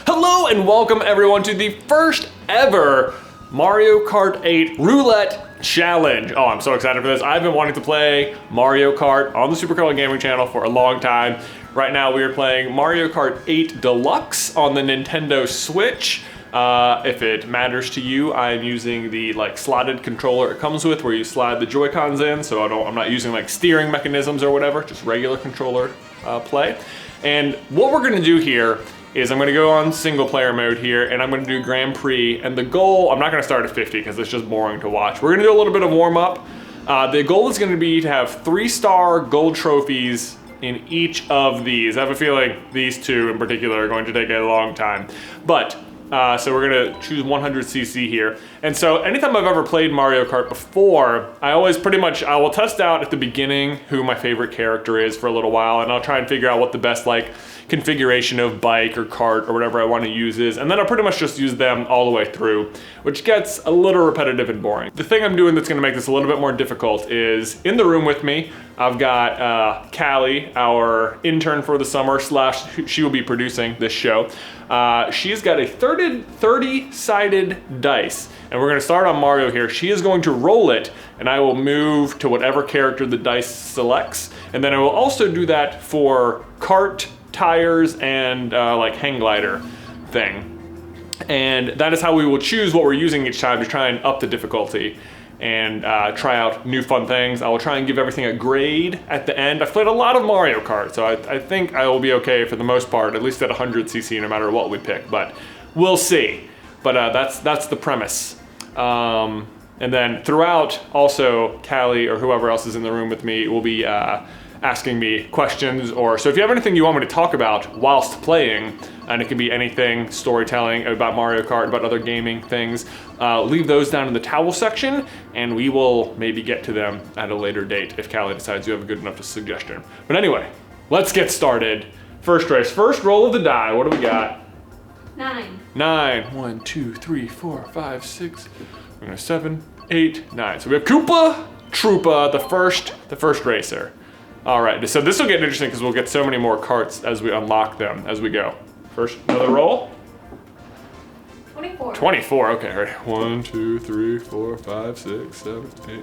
Hello and welcome everyone to the first ever Mario Kart 8 Roulette Challenge. Oh, I'm so excited for this. I've been wanting to play Mario Kart on the Super Carlin Gaming channel for a long time. Right now we are playing Mario Kart 8 Deluxe on the Nintendo Switch. If it matters to you, I'm using the slotted controller it comes with where you slide the Joy-Cons in, so I'm not using steering mechanisms or whatever, just regular controller play. And what we're gonna do here is I'm gonna go on single player mode here and I'm gonna do Grand Prix, and the goal, I'm not gonna start at 50 because it's just boring to watch. We're gonna do a little bit of warm up. The goal is gonna be to have 3-star gold trophies in each of these. I have a feeling these two in particular are going to take a long time. But, so we're gonna choose 100cc here. And so anytime I've ever played Mario Kart before, I will test out at the beginning who my favorite character is for a little while, and I'll try and figure out what the best configuration of bike or kart or whatever I want to use is, and then I'll pretty much just use them all the way through, which gets a little repetitive and boring. The thing I'm doing that's gonna make this a little bit more difficult is in the room with me, I've got Callie, our intern for the summer, / she will be producing this show. She's got a 30-sided dice, and we're gonna start on Mario here. She is going to roll it, and I will move to whatever character the dice selects, and then I will also do that for kart, tires, and hang glider thing. And that is how we will choose what we're using each time to try and up the difficulty and try out new fun things. I will try and give everything a grade at the end. I've played a lot of Mario Kart, so I think I will be okay for the most part, at least at 100cc, no matter what we pick, but we'll see. But that's the premise. And then throughout, also, Callie or whoever else is in the room with me will be asking me questions, so if you have anything you want me to talk about whilst playing, and it can be anything, storytelling about Mario Kart, about other gaming things, leave those down in the towel section, and we will maybe get to them at a later date if Callie decides you have a good enough suggestion. But anyway, let's get started. First race, first roll of the die. What do we got? 9. 9. 1, 2, 3, 4, 5, 6. We're gonna 7, 8, 9. So we have Koopa Troopa, the first racer. All right, so this will get interesting because we'll get so many more carts as we unlock them as we go. First, another roll. 24. 24, okay, all right. 1, 2, 3, 4, 5, 6, 7, 8,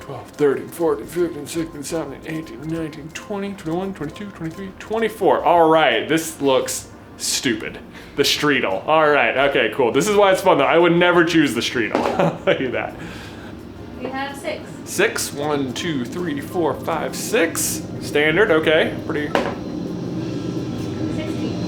12, 13, 14, 15, 16, 17, 18, 19, 20, 21, 22, 23, 24. All right, this looks stupid. The Streetle. All right, okay, cool. This is why it's fun though. I would never choose the Streetle. I'll tell you that. We have 6. 6, 1, 2, 3, 4, 5, 6. Standard, okay, pretty.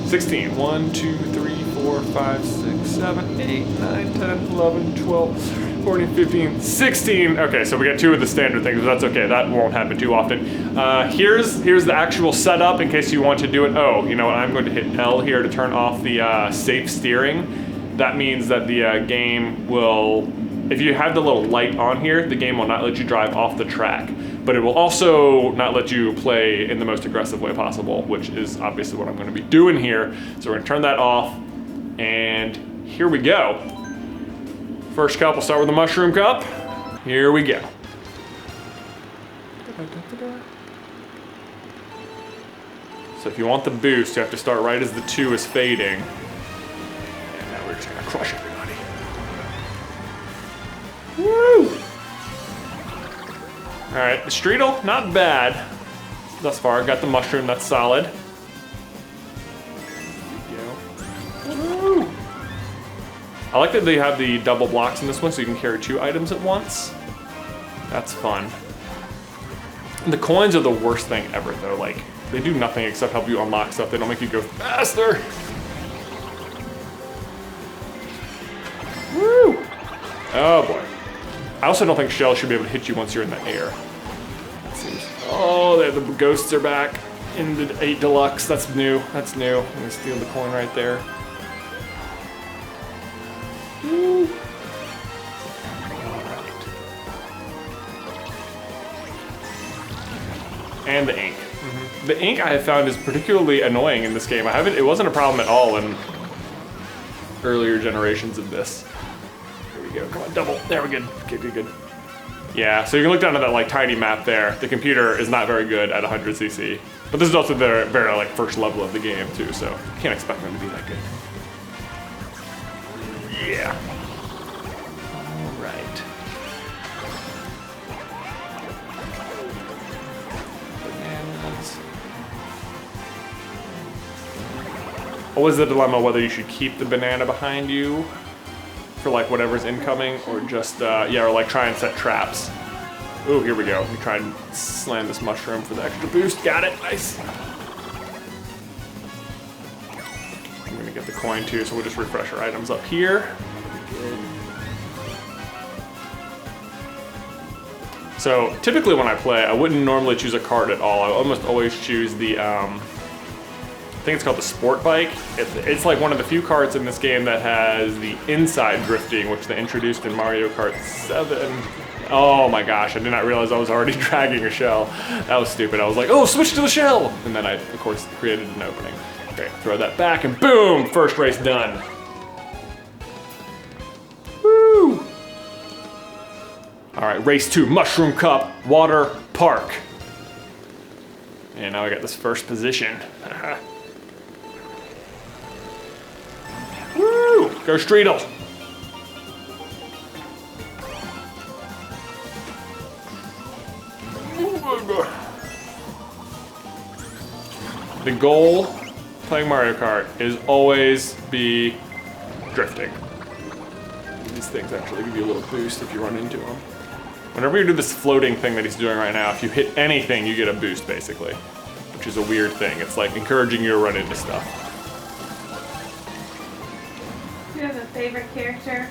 16. 1, 2, 3, 4, 5, 6, 7, 8, 9, 10, 11, 12, 14, 15, 16. Okay, so we got 2 of the standard things, but that's okay. That won't happen too often. Here's the actual setup in case you want to do it. Oh, you know what? I'm going to hit L here to turn off the safe steering. That means that the game will, if you have the little light on here, the game will not let you drive off the track, but it will also not let you play in the most aggressive way possible, which is obviously what I'm gonna be doing here. So we're gonna turn that off, and here we go. First cup, we'll start with the mushroom cup. Here we go. So if you want the boost, you have to start right as the 2 is fading. And now we're just gonna crush everybody. Woo! All right, the Streetle, not bad thus far. Got the mushroom, that's solid. Woo! I like that they have the double blocks in this one so you can carry 2 items at once. That's fun. And the coins are the worst thing ever though. They do nothing except help you unlock stuff. They don't make you go faster. Woo! Oh boy. I also don't think shells should be able to hit you once you're in the air. That seems, oh, the ghosts are back in the 8 Deluxe. That's new, that's new. I'm gonna steal the coin right there. Woo. And the ink. The ink I have found is particularly annoying in this game. It wasn't a problem at all in earlier generations of this. Go. Come on, double. There we go. Okay, good. Yeah, so you can look down at that tiny map there. The computer is not very good at 100cc. But this is also their very like first level of the game too, so you can't expect them to be that good. Yeah. All right. Bananas. Always the dilemma whether you should keep the banana behind you for like whatever's incoming, or just yeah, or like try and set traps. Ooh, here we go. We try and slam this mushroom for the extra boost. Got it, nice. I'm gonna get the coin too, so we'll just refresh our items up here. Good. So typically when I play, I wouldn't normally choose a cart at all. I almost always choose the, I think it's called the sport bike. It's like one of the few carts in this game that has the inside drifting, which they introduced in Mario Kart 7. Oh my gosh, I did not realize I was already dragging a shell. That was stupid. I was like, oh, switch to the shell! And then I, of course, created an opening. Okay, throw that back and boom, first race done. Woo! All right, race 2, Mushroom Cup, Water Park. And now I got this first position. Woo! Go Streetle! The goal playing Mario Kart is always be drifting. These things actually give you a little boost if you run into them. Whenever you do this floating thing that he's doing right now, if you hit anything, you get a boost basically, which is a weird thing. It's like encouraging you to run into stuff. Do you have a favorite character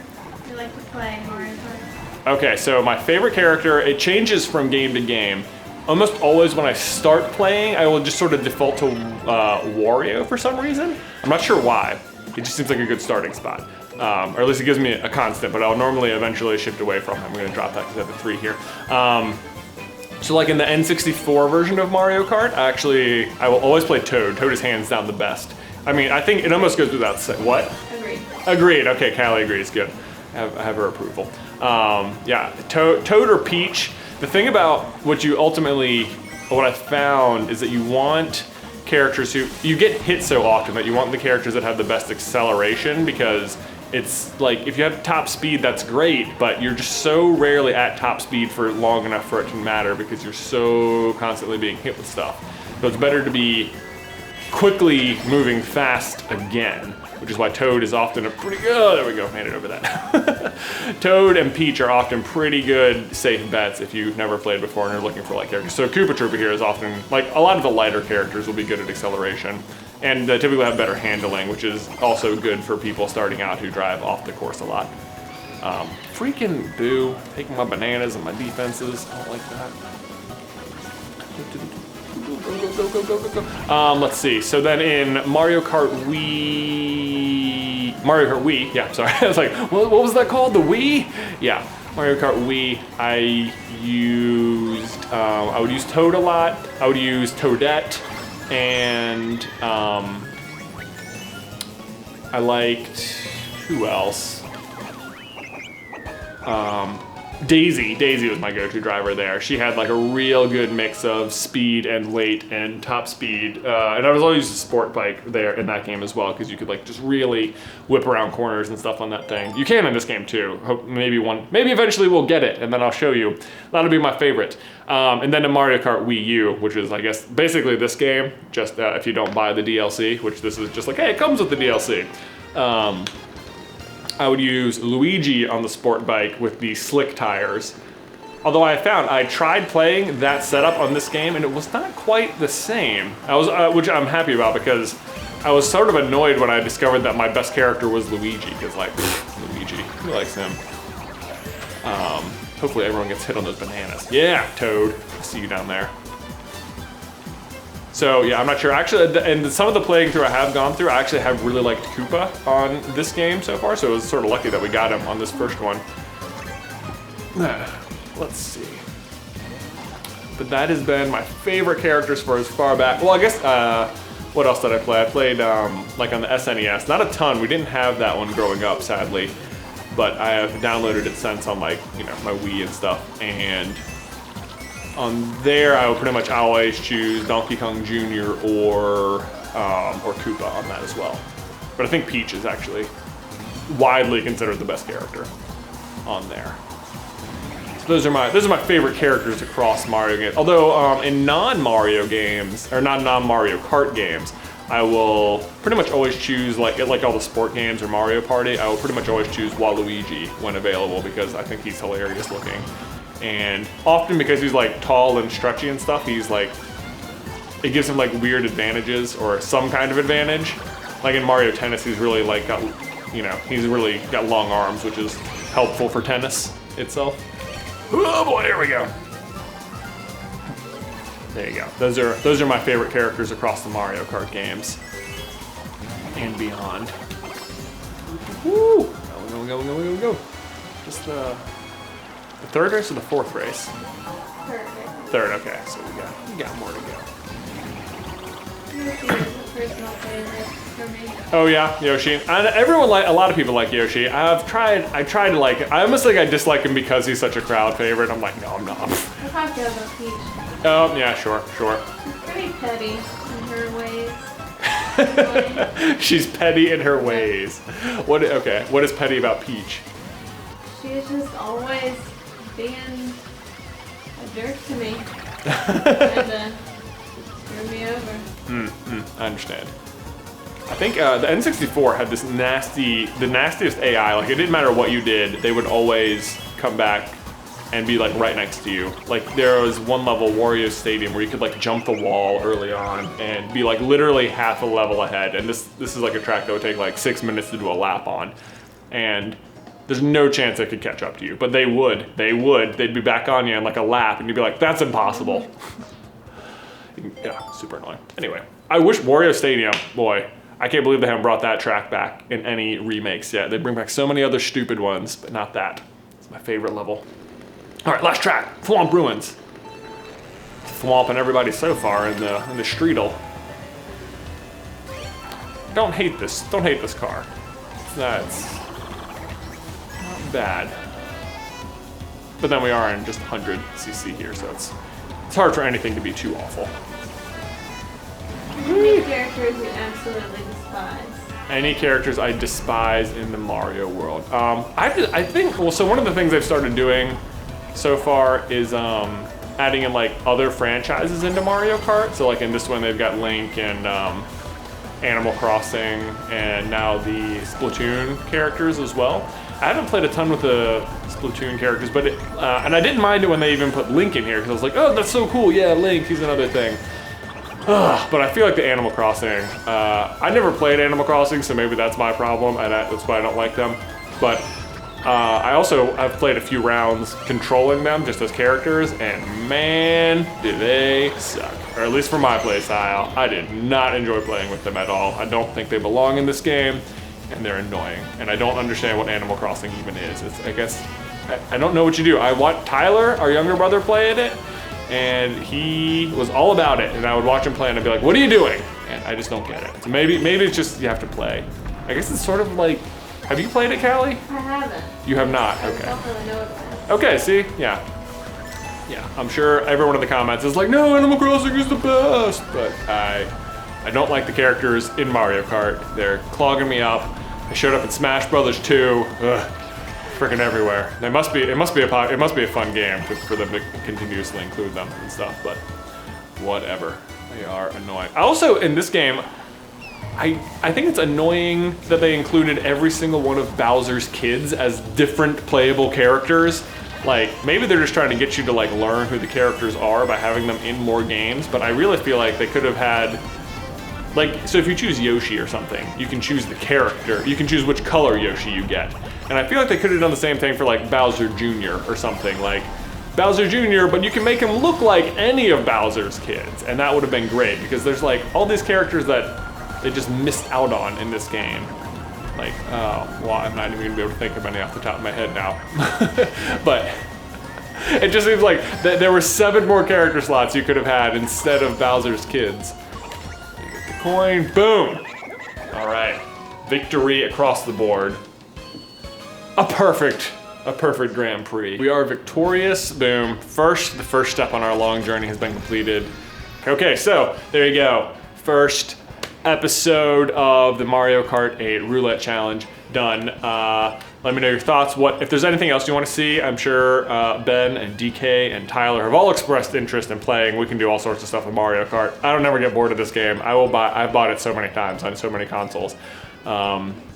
you like to play in Mario Kart? Okay, so my favorite character, it changes from game to game. Almost always when I start playing, I will just sort of default to Wario for some reason. I'm not sure why. It just seems like a good starting spot. Or at least it gives me a constant, but I'll normally eventually shift away from it. I'm gonna drop that because I have a 3 here. So like in the N64 version of Mario Kart, I will always play Toad. Toad is hands down the best. I mean, I think it almost goes without saying. What? Agreed. Agreed, okay, Callie agrees, good. I have her approval. Yeah, Toad or Peach. The thing about what I found is that you want characters who, you get hit so often that you want the characters that have the best acceleration, because it's like, if you have top speed, that's great, but you're just so rarely at top speed for long enough for it to matter because you're so constantly being hit with stuff. So it's better to be quickly moving fast again, which is why Toad is often a pretty good, oh, there we go, made it over that. Toad and Peach are often pretty good safe bets if you've never played before and you're looking for light characters. So Koopa Troopa here is often, like a lot of the lighter characters will be good at acceleration and typically have better handling, which is also good for people starting out who drive off the course a lot. Freaking Boo, taking my bananas and my defenses, I don't like that. Go. Let's see. So then in Mario Kart Wii, yeah, sorry. I was like, what was that called? The Wii? Yeah, Mario Kart Wii, I would use Toad a lot. I would use Toadette, and I liked, who else? Daisy was my go-to driver there. She had like a real good mix of speed and late and top speed. And I was always a sport bike there in that game as well, because you could like just really whip around corners and stuff on that thing. You can in this game too. Maybe eventually we'll get it and then I'll show you. That'll be my favorite. And then the Mario Kart Wii U, which is I guess basically this game, just if you don't buy the DLC, which this is just like, hey, it comes with the DLC. I would use Luigi on the sport bike with the slick tires. Although I tried playing that setup on this game and it was not quite the same. Which I'm happy about, because I was sort of annoyed when I discovered that my best character was Luigi, because like, Luigi, who likes him? Hopefully everyone gets hit on those bananas. Yeah, Toad, I see you down there. So yeah, I'm not sure. Actually, and some of the playing through I have gone through, I actually have really liked Koopa on this game so far, so it was sort of lucky that we got him on this first one. Let's see. But that has been my favorite characters for as far back. Well, I guess, what else did I play? I played like on the SNES, not a ton. We didn't have that one growing up, sadly, but I have downloaded it since on like, you know, my Wii and stuff. And On there, I will pretty much always choose Donkey Kong Jr. or Koopa on that as well. But I think Peach is actually widely considered the best character on there. So those are my favorite characters across Mario games. Although in non-Mario games, or non-Mario Kart games, I will pretty much always choose, like all the sport games or Mario Party, I will pretty much always choose Waluigi when available because I think he's hilarious looking. And often because he's like tall and stretchy and stuff, he's like, it gives him like weird advantages or some kind of advantage. Like in Mario Tennis, he's really like got, you know, he's really got long arms, which is helpful for tennis itself. Oh boy, here we go. There you go. Those are my favorite characters across the Mario Kart games and beyond. Woo! Go. Just the third race or the fourth race? Third, okay. So we got more to go. Yoshi is a personal favorite for me. Oh yeah, Yoshi. And everyone a lot of people like Yoshi. I tried to like, I almost think I dislike him because he's such a crowd favorite. I'm like, no, I'm not. I thought you about Peach. Oh, yeah, sure. She's pretty petty in her ways. She's petty in her ways. What is petty about Peach? She's just always being a jerk to me. And screw me over. I understand. I think the N64 had the nastiest AI. Like, it didn't matter what you did, they would always come back and be like right next to you. Like there was one level, Wario Stadium, where you could like jump the wall early on and be like literally half a level ahead. And this is like a track that would take like 6 minutes to do a lap on. And there's no chance they could catch up to you, but they would. They'd be back on you in like a lap and you'd be like, that's impossible. Yeah, super annoying. Anyway, I wish Wario Stadium, boy, I can't believe they haven't brought that track back in any remakes yet. They bring back so many other stupid ones, but not that. It's my favorite level. All right, last track, Thwomp Ruins. Thwomping everybody so far in the streetle. Don't hate this car. That's not bad. But then we are in just 100cc here, so it's hard for anything to be too awful. Any characters you absolutely despise? Any characters I despise in the Mario world. I think, well, so one of the things I've started doing so far is adding in like other franchises into Mario Kart. So like in this one they've got Link and Animal Crossing and now the Splatoon characters as well. I haven't played a ton with the Splatoon characters, but and I didn't mind it when they even put Link in here because I was like, oh, that's so cool. Yeah, Link, he's another thing. But I feel like the Animal Crossing, I never played Animal Crossing, so maybe that's my problem, and that's why I don't like them. But I've played a few rounds controlling them just as characters, and man, do they suck. Or at least for my playstyle, I did not enjoy playing with them at all. I don't think they belong in this game, and they're annoying. And I don't understand what Animal Crossing even is. I guess, I don't know what you do. I watched Tyler, our younger brother, play it, and he was all about it. And I would watch him play, and I'd be like, what are you doing? And I just don't get it. So maybe it's just you have to play. I guess it's sort of like, have you played it, Callie? I haven't. You have not, I okay. don't really know what it is. Okay, see, yeah. Yeah, I'm sure everyone in the comments is like, no, Animal Crossing is the best. But I don't like the characters in Mario Kart. They're clogging me up. I showed up in Smash Brothers 2. Ugh, freaking everywhere. It must be a fun game for them to continuously include them and stuff, but whatever. They are annoying. Also, in this game, I think it's annoying that they included every single one of Bowser's kids as different playable characters. Like, maybe they're just trying to get you to like learn who the characters are by having them in more games, but I really feel like they could have had, like, so if you choose Yoshi or something, you can choose the character, you can choose which color Yoshi you get. And I feel like they could have done the same thing for like Bowser Jr. or something, like Bowser Jr., but you can make him look like any of Bowser's kids, and that would have been great, because there's like all these characters that they just missed out on in this game. Like, well, I'm not even gonna be able to think of any off the top of my head now. But it just seems like there were 7 more character slots you could have had instead of Bowser's kids. You get the coin, boom! All right, victory across the board. A perfect a perfect Grand Prix. We are victorious, boom. The first step on our long journey has been completed. Okay, so there you go. First episode of the Mario Kart 8 Roulette Challenge done. Let me know your thoughts. If there's anything else you want to see, I'm sure Ben and DK and Tyler have all expressed interest in playing. We can do all sorts of stuff with Mario Kart. I don't never get bored of this game. I've bought it so many times on so many consoles.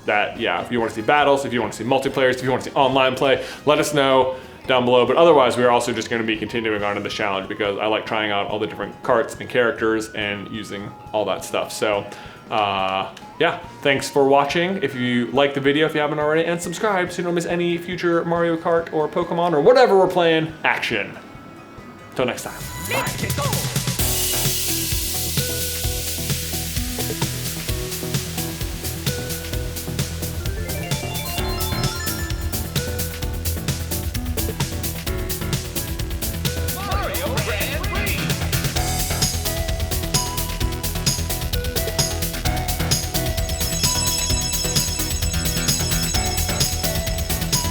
That yeah, if you want to see battles, if you want to see multiplayers, if you want to see online play, let us know down below. But otherwise, we're also just going to be continuing on in this challenge because I like trying out all the different karts and characters and using all that stuff. So yeah, thanks for watching. If you like the video, if you haven't already, and subscribe so you don't miss any future Mario Kart or Pokemon or whatever we're playing action. Till next time. Bye.